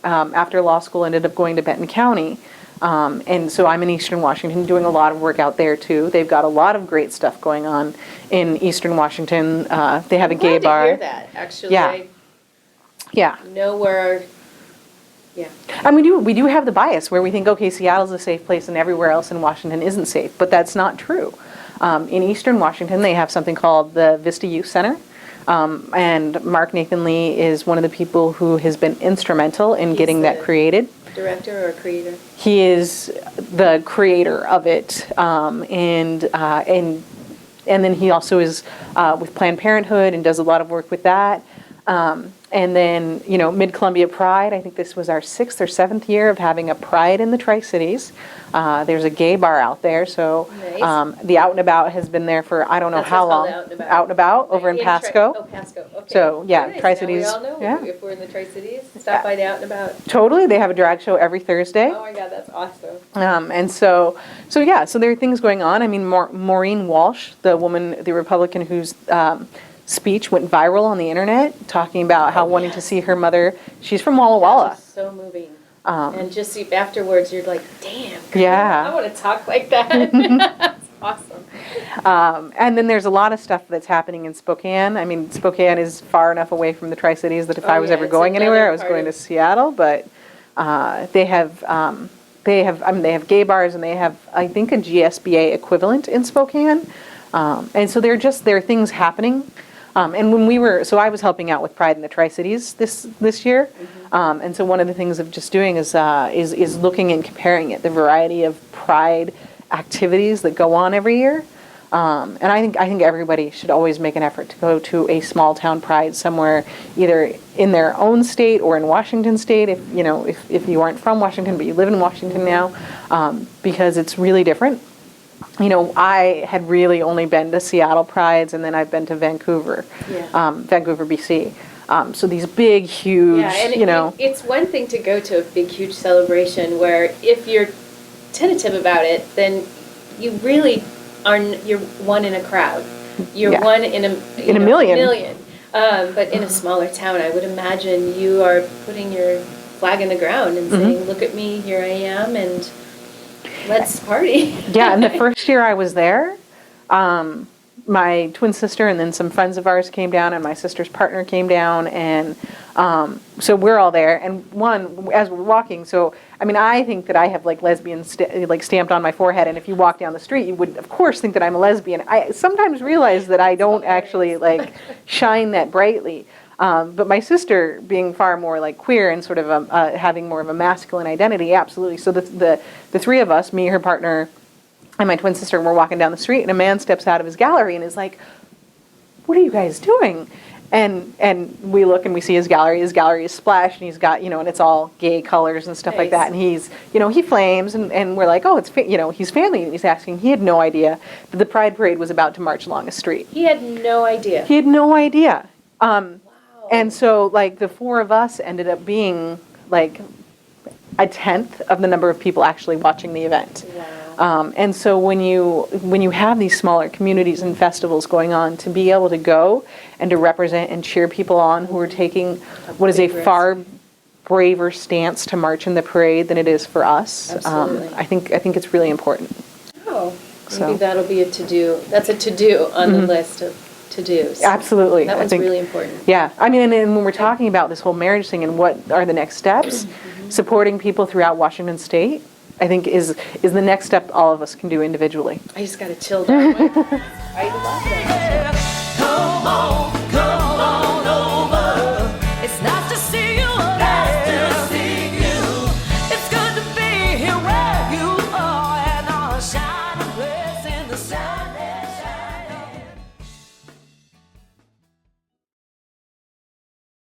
after law school, ended up going to Benton County. And so I'm in Eastern Washington doing a lot of work out there too. They've got a lot of great stuff going on in Eastern Washington. They have a gay bar. I'm glad to hear that, actually. Yeah. Yeah. Know where, yeah. And we do have the bias where we think, okay, Seattle's a safe place and everywhere else in Washington isn't safe, but that's not true. In Eastern Washington, they have something called the Vista Youth Center. And Mark Nathan Lee is one of the people who has been instrumental in getting that created. Director or creator? He is the creator of it, and then he also is with Planned Parenthood and does a lot of work with that. And then, Mid-Columbia Pride, I think this was our 6th or 7th year of having a Pride in the Tri-Cities. There's a gay bar out there, so Nice. The Out and About has been there for I don't know That's how what's called long. Out and About. Out and About over in Pasco. Pasco, okay. So, yeah, Nice. Tri-Cities, Now we all know yeah. if we're in the Tri-Cities, stop by the Out and About. Totally, they have a drag show every Thursday. Oh my God, that's awesome. And so there are things going on. I mean, Maureen Walsh, the Republican whose speech went viral on the internet, talking about how wanting to see her mother. She's from Walla Walla. That was so moving. And just see afterwards, you're like, damn. Yeah. I want to talk like that. That's awesome. And then there's a lot of stuff that's happening in Spokane. I mean, Spokane is far enough away from the Tri-Cities that if I was ever it's going anywhere, another I was part going to of- Seattle. But they have gay bars, and they have, I think, a GSBA equivalent in Spokane. And so there are things happening. And I was helping out with Pride in the Tri-Cities this year. And so one of the things of just doing is looking and comparing it, the variety of Pride activities that go on every year. And I think everybody should always make an effort to go to a small town Pride somewhere, either in their own state or in Washington State, if you aren't from Washington but you live in Washington now, because it's really different. I had really only been to Seattle Prides, and then I've been to Vancouver, Vancouver, BC. So these big, huge, Yeah, and it's one thing to go to a big, huge celebration where if you're tentative about it, then you really you're one in a crowd. You're one in a million. But in a smaller town, I would imagine you are putting your flag in the ground and saying, look at me, here I am, and let's party. Yeah, and the first year I was there, my twin sister and then some friends of ours came down, and my sister's partner came down, and so we're all there. And as we're walking, I think that I have lesbian stamped on my forehead, and if you walk down the street, you would of course think that I'm a lesbian. I sometimes realize that I don't actually shine that brightly. But my sister, being far more queer and sort of having more of a masculine identity, absolutely. So the three of us, me, her partner, and my twin sister, were walking down the street, and a man steps out of his gallery and is like, "What are you guys doing?" And we look and we see his gallery. His gallery is splashed, and he's got and it's all gay colors and stuff like that. And he's he flames, and we're like, "Oh, it's he's family." And he's asking. He had no idea that the Pride Parade was about to march along a street. He had no idea. He had no idea. And so, the four of us ended up being, a tenth of the number of people actually watching the event. Wow. And so when you have these smaller communities and festivals going on, to be able to go and to represent and cheer people on who are taking what is a far braver stance to march in the parade than it is for us, Absolutely. I think it's really important. Oh, maybe that'll be a to-do. That's a to-do on the list of to-dos. Absolutely. That one's really important. Yeah. I mean, and when we're talking about this whole marriage thing and what are the next steps, supporting people throughout Washington State, I think is the next step all of us can do individually. I just got a chill down. I love that.